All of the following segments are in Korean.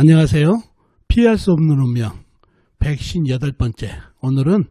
안녕하세요. 피할 수 없는 운명 158번째. 오늘은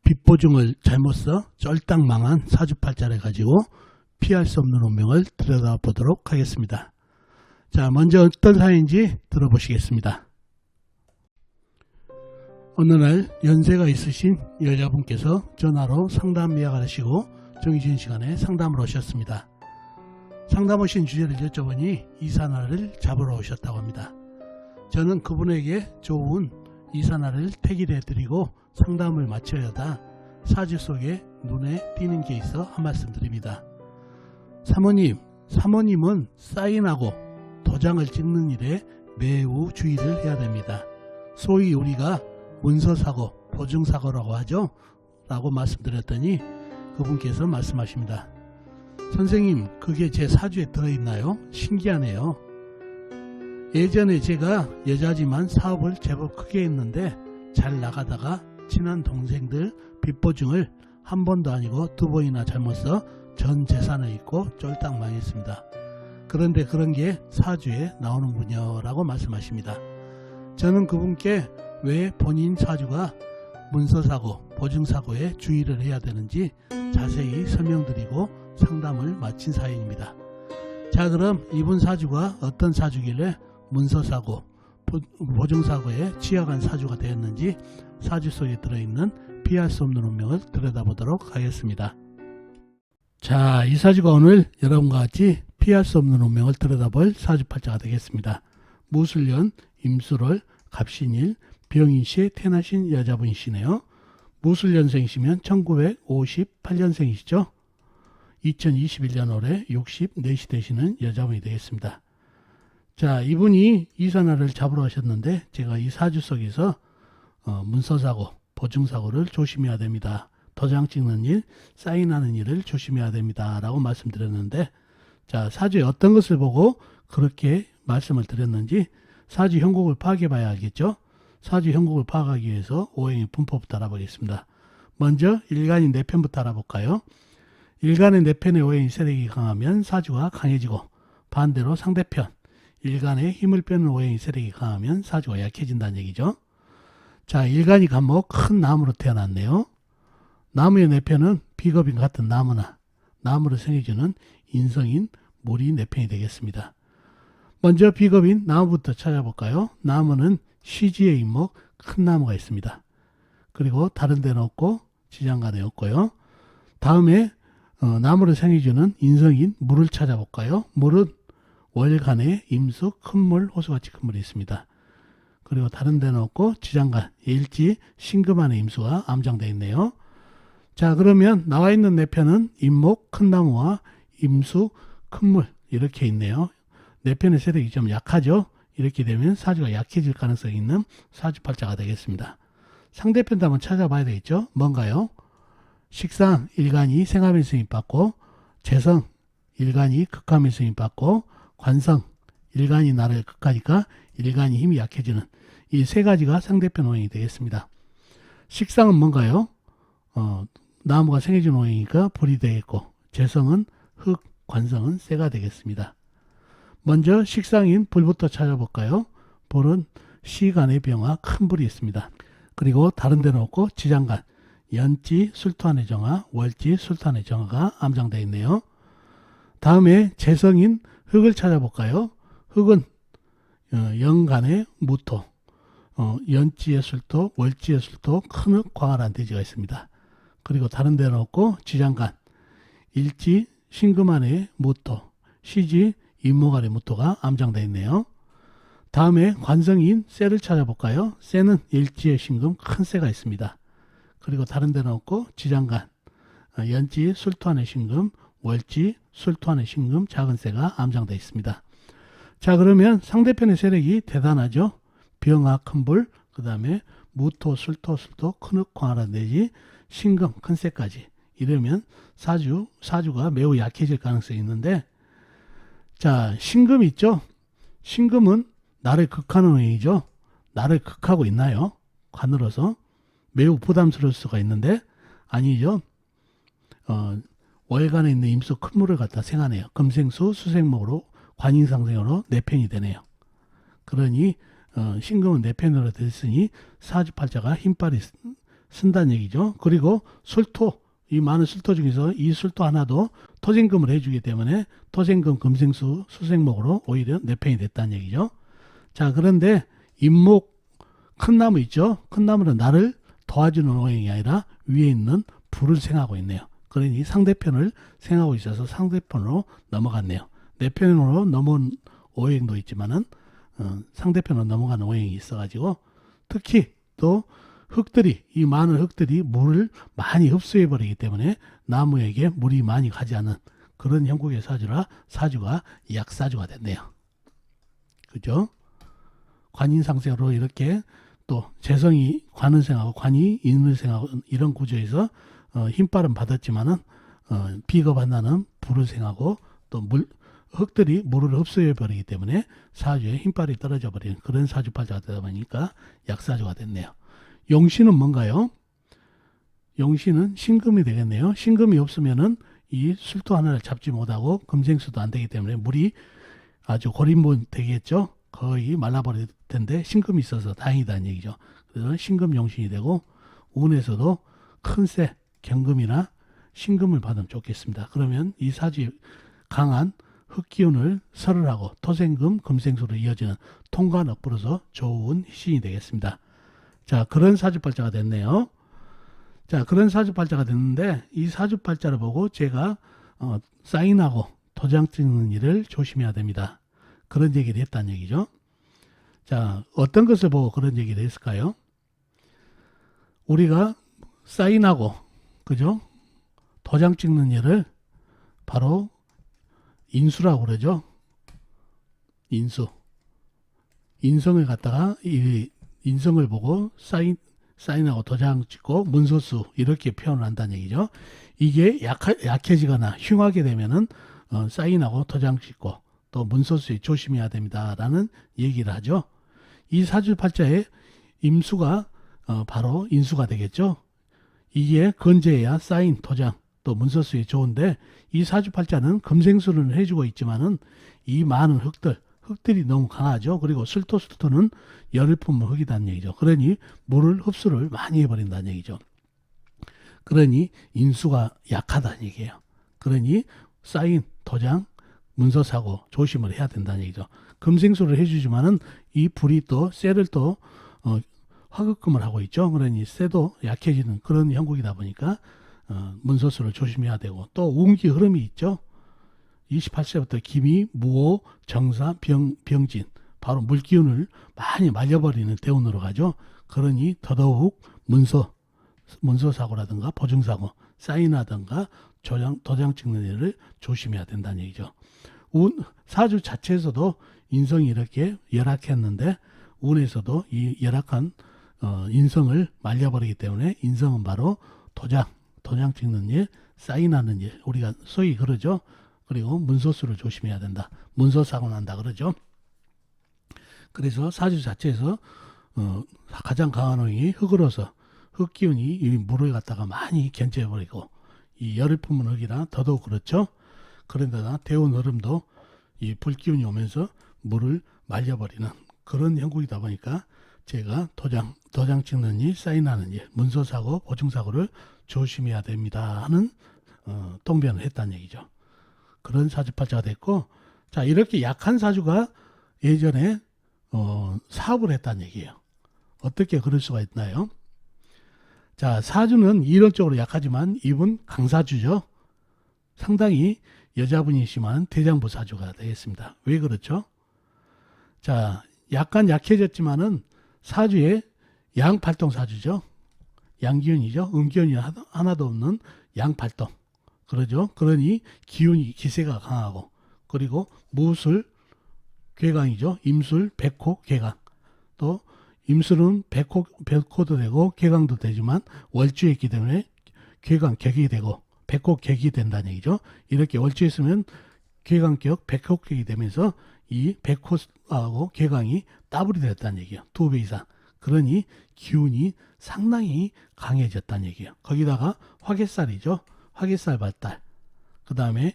빚보증을 잘못 써 쫄딱 망한 사주팔자를 가지고 피할 수 없는 운명을 들여다보도록 하겠습니다. 자, 먼저 어떤 사연인지 들어보시겠습니다. 어느 날 연세가 있으신 여자분께서 전화로 상담 예약을 하시고 정해진 시간에 상담을 오셨습니다. 상담 오신 주제를 여쭤보니 이사날을 잡으러 오셨다고 합니다. 저는 그분에게 좋은 이사날을 택일해 드리고 상담을 마쳐야다 사주 속에 눈에 띄는 게 있어 한 말씀 드립니다. 사모님은 사인하고 도장을 찍는 일에 매우 주의를 해야 됩니다. 소위 우리가 문서사고, 보증사고라고 하죠? 라고 말씀드렸더니 그분께서 말씀하십니다. 선생님, 그게 제 사주에 들어있나요? 신기하네요. 예전에 제가 여자지만 사업을 제법 크게 했는데 잘 나가다가 친한 동생들 빚보증을 한 번도 아니고 두 번이나 잘못 써 전 재산을 잃고 쫄딱 망했습니다. 그런데 그런 게 사주에 나오는군요 라고 말씀하십니다. 저는 그분께 왜 본인 사주가 문서사고, 보증사고에 주의를 해야 되는지 자세히 설명드리고 상담을 마친 사연입니다. 자, 그럼 이분 사주가 어떤 사주길래 문서사고, 보증사고에 취약한 사주가 되었는지 사주 속에 들어있는 피할 수 없는 운명을 들여다보도록 하겠습니다. 자, 이 사주가 오늘 여러분과 같이 피할 수 없는 운명을 들여다볼 사주팔자가 되겠습니다. 무술년, 임술월, 갑신일, 병인시에 태어나신 여자분이시네요. 무술년생이시면 1958년생이시죠. 2021년 올해 64시 되시는 여자분이 되겠습니다. 자, 이분이 이사날을 잡으러 가셨는데 제가 이 사주 속에서 문서사고, 보증사고를 조심해야 됩니다. 도장 찍는 일, 사인하는 일을 조심해야 됩니다. 라고 말씀드렸는데, 자, 사주에 어떤 것을 보고 그렇게 말씀을 드렸는지 사주 형국을 파악해 봐야 알겠죠? 사주 형국을 파악하기 위해서 오행의 분포부터 알아보겠습니다. 먼저 일간인 내편부터 알아볼까요? 일간의 내편의 오행이 세력이 강하면 사주가 강해지고, 반대로 상대편 일간의 힘을 빼는 오행이 세력이 강하면 사주가 약해진다는 얘기죠. 자, 일간이 간목 큰 나무로 태어났네요. 나무의 내편은 비겁인 같은 나무나 나무로 생겨주는 인성인 물이 내편이 되겠습니다. 먼저 비겁인 나무부터 찾아볼까요? 나무는 시지의 인목 큰 나무가 있습니다. 그리고 다른 데는 없고 지장간에 없고요. 다음에 나무를 생겨주는 인성인 물을 찾아볼까요? 물은 월간에 임수, 큰물, 호수같이 큰 물이 있습니다. 그리고 다른 데는 없고 지장간, 일지, 신금안의 임수가 암장되어 있네요. 자, 그러면 나와 있는 내편은 임목, 큰 나무와 임수, 큰 물 이렇게 있네요. 내편의 세력이 좀 약하죠. 이렇게 되면 사주가 약해질 가능성이 있는 사주팔자가 되겠습니다. 상대편도 한번 찾아봐야 되겠죠. 뭔가요? 식상, 일간이 생화의 승인 받고, 재성, 일간이 극함의 승인 받고, 관성, 일간이 나를 극하니까 일간이 힘이 약해지는 이 세 가지가 상대편 오행이 되겠습니다. 식상은 뭔가요? 나무가 생겨진 오행이니까 불이 되겠고, 재성은 흙, 관성은 쇠가 되겠습니다. 먼저 식상인 불부터 찾아볼까요? 불은 시간의 병화 큰 불이 있습니다. 그리고 다른 데는 없고 지장간, 연지, 술토안의 정화, 월지, 술토안의 정화가 암장되어 있네요. 다음에 재성인 흙을 찾아볼까요? 흙은 영간의 무토, 연지의 술토, 월지의 술토, 큰 흙, 광활한 대지가 있습니다. 그리고 다른 데는 없고 지장간, 일지, 신금안의 무토, 시지, 임목안의 무토가 암장되어 있네요. 다음에 관성인 쇠를 찾아볼까요? 쇠는 일지의 신금, 큰 쇠가 있습니다. 그리고 다른 데는 없고 지장간, 연지, 술토안의 신금, 월지, 술토안의 신금, 작은 쇠가 암장되어 있습니다. 자, 그러면 상대편의 세력이 대단하죠. 병화, 큰불, 그 다음에 무토, 술토, 큰 흙, 광활한 대지, 신금, 큰 쇠까지 이러면 사주가 매우 약해질 가능성이 있는데, 자, 신금 있죠? 신금은 나를 극하는 오행이죠. 나를 극하고 있나요? 관으로서 매우 부담스러울 수가 있는데 아니죠. 월간에 있는 임수 큰 물을 갖다 생하네요. 금생수 수생목으로 관인상생으로 내편이 되네요. 그러니 신금은 내 편으로 됐으니 사주팔자가 힘빨이 쓴다는 얘기죠. 그리고 술토, 이 많은 술토 중에서 이 술토 하나도 토생금을 해주기 때문에 토생금 금생수 수생목으로 오히려 내 편이 됐다는 얘기죠. 자, 그런데 임목 큰 나무 있죠. 큰 나무는 나를 도와주는 오행이 아니라 위에 있는 불을 생하고 있네요. 그러니 상대편을 생하고 있어서 상대편으로 넘어갔네요. 내 편으로 넘어온 오행도 있지만은 상대편으로 넘어가는 오행이 있어가지고 특히 또 흙들이, 이 많은 흙들이 물을 많이 흡수해 버리기 때문에 나무에게 물이 많이 가지 않는 그런 형국의 사주라 사주가 약사주가 됐네요. 그죠? 관인상생으로 이렇게 또 재성이 관은생하고 관이 인을생하고 이런 구조에서 힘빨은 받았지만은 비겁한다는 불을 생하고 또 흙들이 물을 흡수해 버리기 때문에 사주에 힘빨이 떨어져 버리는 그런 사주팔자가 되다 보니까 약사주가 됐네요. 용신은 뭔가요? 용신은 신금이 되겠네요. 신금이 없으면은 이 술토 하나를 잡지 못하고 금생수도 안 되기 때문에 물이 아주 고린물 되겠죠. 거의 말라버릴 텐데 신금이 있어서 다행이다는 얘기죠. 그래서 신금 용신이 되고 운에서도 큰세 경금이나 신금을 받으면 좋겠습니다. 그러면 이 사주에 강한 흙기운을 설을하고 토생금 금생수로 이어지는 통관 엇불어서 좋은 신이 되겠습니다. 자, 그런 사주팔자가 됐네요. 자, 그런 사주팔자가 됐는데 이 사주팔자를 보고 제가 사인하고 도장 찍는 일을 조심해야 됩니다. 그런 얘기를 했다는 얘기죠. 자, 어떤 것을 보고 그런 얘기를 했을까요? 우리가 사인하고 그죠? 도장 찍는 일을 바로 인수라고 그러죠. 인수. 인성을 갖다가 이 인성을 보고 사인하고 도장 찍고 문서수 이렇게 표현을 한다는 얘기죠. 이게 약해지거나 흉하게 되면은 사인하고 도장 찍고 또 문서수에 조심해야 됩니다라는 얘기를 하죠. 이 사주팔자의 임수가 바로 인수가 되겠죠. 이게 건재해야 사인, 도장, 또 문서수에 좋은데 이 사주팔자는 금생수를 해주고 있지만은 이 많은 흙들이 너무 강하죠. 그리고 술토는 열을 품은 흙이라는 얘기죠. 그러니 물을 흡수를 많이 해버린다는 얘기죠. 그러니 인수가 약하다는 얘기예요. 그러니 사인, 도장, 문서사고 조심을 해야 된다는 얘기죠. 금생수를 해주지만은 이 불이 또 쇠를 또 화급금을 하고 있죠. 그러니 쇠도 약해지는 그런 형국이다 보니까 문서수를 조심해야 되고 또 운기 흐름이 있죠. 28세부터 기미, 무호, 정사, 병진 바로 물기운을 많이 말려버리는 대운으로 가죠. 그러니 더더욱 문서사고라든가 보증사고, 사인하든가 도장 찍는 일을 조심해야 된다는 얘기죠. 사주 자체에서도 인성이 이렇게 열악했는데 운에서도 이 열악한 인성을 말려버리기 때문에 인성은 바로 도장 찍는 일, 사인하는 일, 우리가 소위 그러죠. 그리고 문서수를 조심해야 된다. 문서사고 난다 그러죠. 그래서 사주 자체에서 가장 강한 오행이 흙으로서 흙기운이 이 물을 갖다가 많이 견제해버리고 이 열을 품은 흙이라 더더욱 그렇죠. 그런데나 대운 흐름도 이 불기운이 오면서 물을 말려버리는 그런 형국이다 보니까 제가 도장 찍는 일, 사인하는 일, 문서사고, 보증사고를 조심해야 됩니다 하는 통변을 했다는 얘기죠. 그런 사주팔자가 됐고, 자, 이렇게 약한 사주가 예전에 사업을 했다는 얘기예요. 어떻게 그럴 수가 있나요? 자, 사주는 이론적으로 약하지만 이분 강사주죠. 상당히 여자분이시만 대장부 사주가 되겠습니다. 왜 그렇죠? 자, 약간 약해졌지만은 사주에 양팔동 사주죠. 양기운이죠. 음기운이 하나도 없는 양팔동. 그러죠. 그러니 기세가 강하고 그리고 무술 괴강이죠. 임술, 백호, 괴강. 또 임술은 백호도 되고 괴강도 되지만 월주에 있기 때문에 괴강 격이 되고 백호 격이 된다는 얘기죠. 이렇게 월주에 있으면 괴강격, 백호격이 되면서 이 백호하고 괴강이 더블이 됐다는 얘기예요. 2배 이상. 그러니 기운이 상당히 강해졌다는 얘기예요. 거기다가 화개살이죠. 화개살 발달. 그 다음에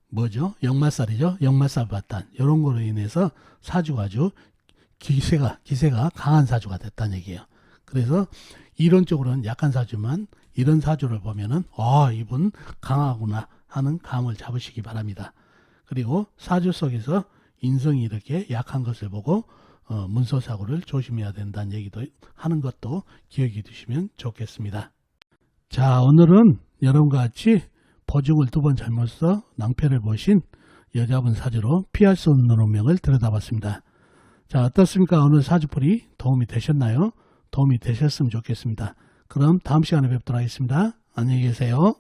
뭐죠? 역마살이죠. 역마살 발달. 이런 거로 인해서 사주가 아주 기세가 강한 사주가 됐다는 얘기예요. 그래서 이론적으로는 약한 사주만 이런 사주를 보면은 이분 강하구나 하는 감을 잡으시기 바랍니다. 그리고 사주 속에서 인성이 이렇게 약한 것을 보고 문서사고를 조심해야 된다는 얘기도 하는 것도 기억해 두시면 좋겠습니다. 자, 오늘은 여러분과 같이 보증을 2번 잘못 써 낭패를 보신 여자분 사주로 피할 수 없는 운명을 들여다봤습니다. 자, 어떻습니까? 오늘 사주풀이 도움이 되셨나요? 도움이 되셨으면 좋겠습니다. 그럼 다음 시간에 뵙도록 하겠습니다. 안녕히 계세요.